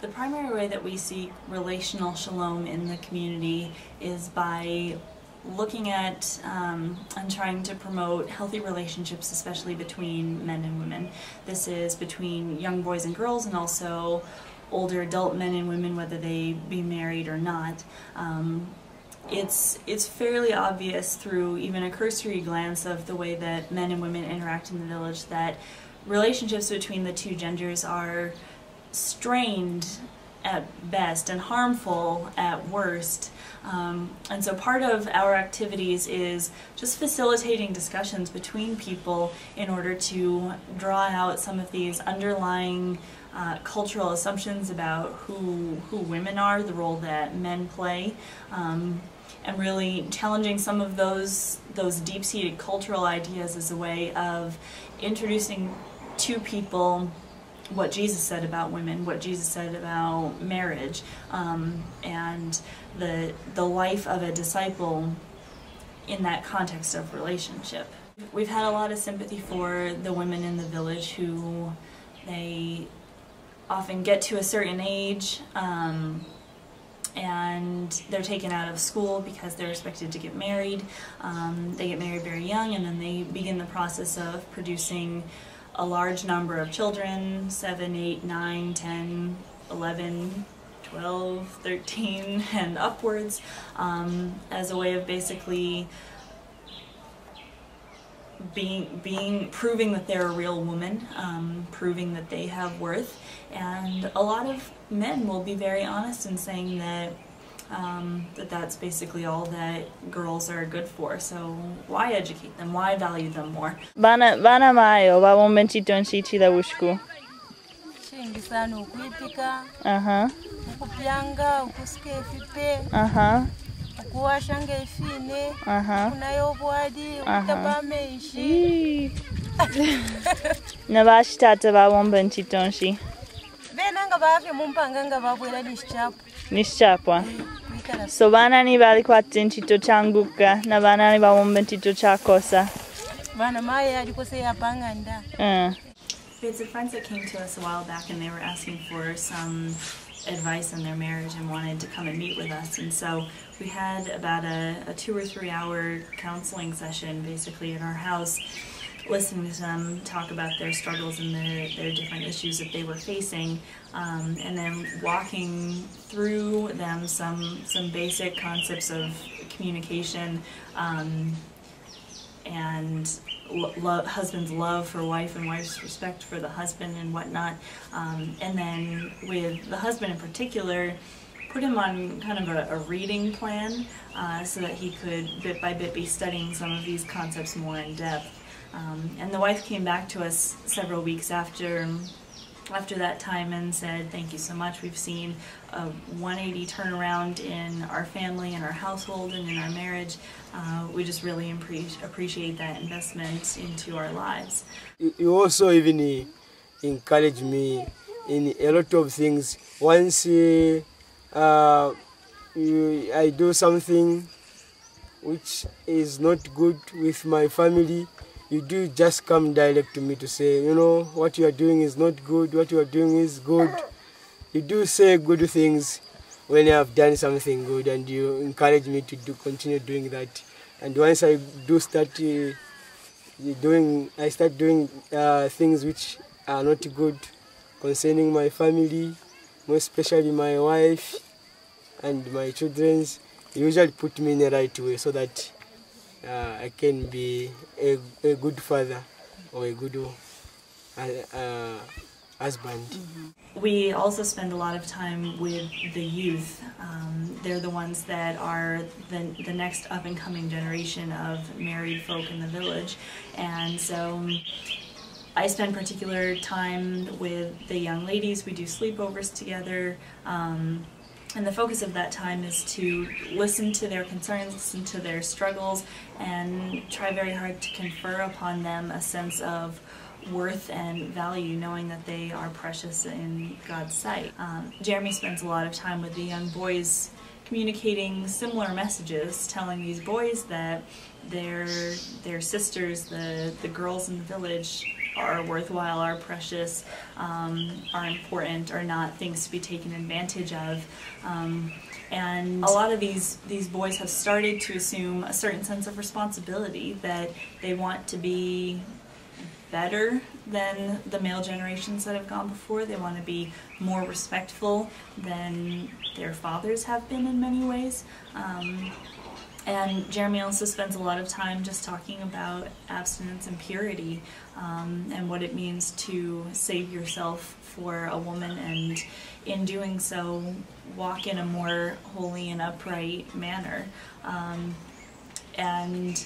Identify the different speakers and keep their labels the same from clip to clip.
Speaker 1: The primary way that we seek relational shalom in the community is by looking at and trying to promote healthy relationships, especially between men and women. This is between young boys and girls, and also older adult men and women, whether they be married or not. It's fairly obvious through even a cursory glance of the way that men and women interact in the village that relationships between the two genders are strained at best and harmful at worst. And so part of our activities is just facilitating discussions between people in order to draw out some of these underlying cultural assumptions about who women are, the role that men play, and really challenging some of those deep-seated cultural ideas as a way of introducing to people what Jesus said about women, what Jesus said about marriage, and the life of a disciple in that context of relationship. We've had a lot of sympathy for the women in the village who they often get to a certain age and they're taken out of school because they're expected to get married. They get married very young, and then they begin the process of producing a large number of children, 7, 8, 9, 10, 11, 12, 13, and upwards, as a way of basically proving that they're a real woman, proving that they have worth. And a lot of men will be very honest in saying that that's basically all that girls are good for. So why educate them? Why value them more?
Speaker 2: Bana mayo chila ushku.
Speaker 3: Shingi sana ukuipika. Ukupyanga, ukusikia fipe. Ukuwasha ngefine. Kunayo bwadi, ukabame ishi.
Speaker 2: Nabashitata bawomba nchitonshi.
Speaker 3: Benanga bafi mumpanga nga babwela nishapu.
Speaker 2: Nishapwa. So bana ni bali kwati nchito changuka na bana ni bawomba nchito chakosa.
Speaker 3: Bana maya alikose yapanga nda.
Speaker 1: We had some friends that came to us a while back, and they were asking for some advice on their marriage and wanted to come and meet with us. And so we had about a 2 or 3 hour counseling session basically at our house, listening to them talk about their struggles and their different issues that they were facing, and then walking through them some basic concepts of communication and husband's love for wife and wife's respect for the husband and whatnot. And then with the husband in particular, put him on kind of a reading plan so that he could bit by bit be studying some of these concepts more in depth. And the wife came back to us several weeks after that time and said, "Thank you so much. We've seen a 180 turnaround in our family and our household and in our marriage. We just really appreciate that investment into our lives."
Speaker 4: You also even encourage me in a lot of things. Once I do something which is not good with my family, you do just come direct to me to say, you know, what you are doing is not good, what you are doing is good. You do say good things when I have done something good, and you encourage me to continue doing that. And once I do start doing things which are not good concerning my family, more especially my wife and my children, you usually put me in the right way so that I can be a good father or a good husband.
Speaker 1: We also spend a lot of time with the youth. They're the ones that are the next up-and-coming generation of married folk in the village. And so I spend particular time with the young ladies. We do sleepovers together. And the focus of that time is to listen to their concerns, listen to their struggles, and try very hard to confer upon them a sense of worth and value, knowing that they are precious in God's sight. Jeremy spends a lot of time with the young boys communicating similar messages, telling these boys that their sisters, the girls in the village, are worthwhile, are precious, are important, are not things to be taken advantage of. And a lot of these boys have started to assume a certain sense of responsibility, that they want to be better than the male generations that have gone before. They want to be more respectful than their fathers have been in many ways. And Jeremy also spends a lot of time just talking about abstinence and purity, and what it means to save yourself for a woman, and in doing so walk in a more holy and upright manner. And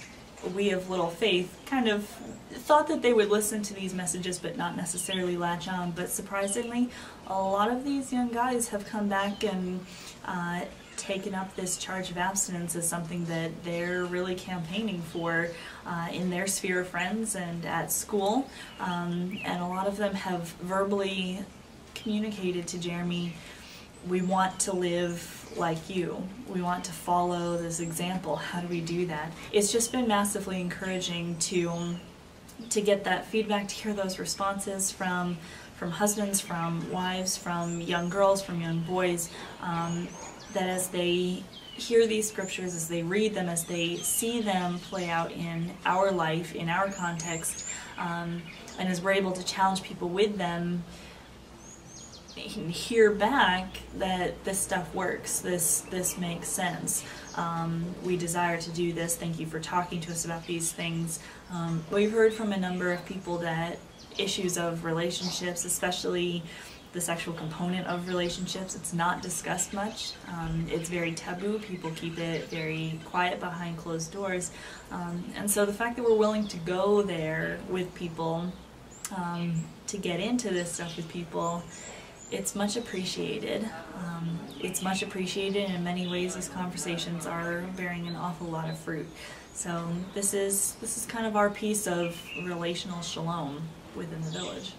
Speaker 1: we of Little Faith kind of thought that they would listen to these messages but not necessarily latch on, but surprisingly a lot of these young guys have come back and taken up this charge of abstinence as something that they're really campaigning for in their sphere of friends and at school, and a lot of them have verbally communicated to Jeremy, we want to live like you. We want to follow this example. How do we do that? It's just been massively encouraging to get that feedback, to hear those responses from husbands, from wives, from young girls, from young boys, that as they hear these scriptures, as they read them, as they see them play out in our life, in our context, and as we're able to challenge people with them, can hear back that this stuff works, this makes sense. We desire to do this. Thank you for talking to us about these things. We've heard from a number of people that issues of relationships, especially the sexual component of relationships, it's not discussed much. It's very taboo. People keep it very quiet behind closed doors. And so the fact that we're willing to go there with people, to get into this stuff with people, it's much appreciated. It's much appreciated, and in many ways these conversations are bearing an awful lot of fruit. So this is kind of our piece of relational shalom within the village.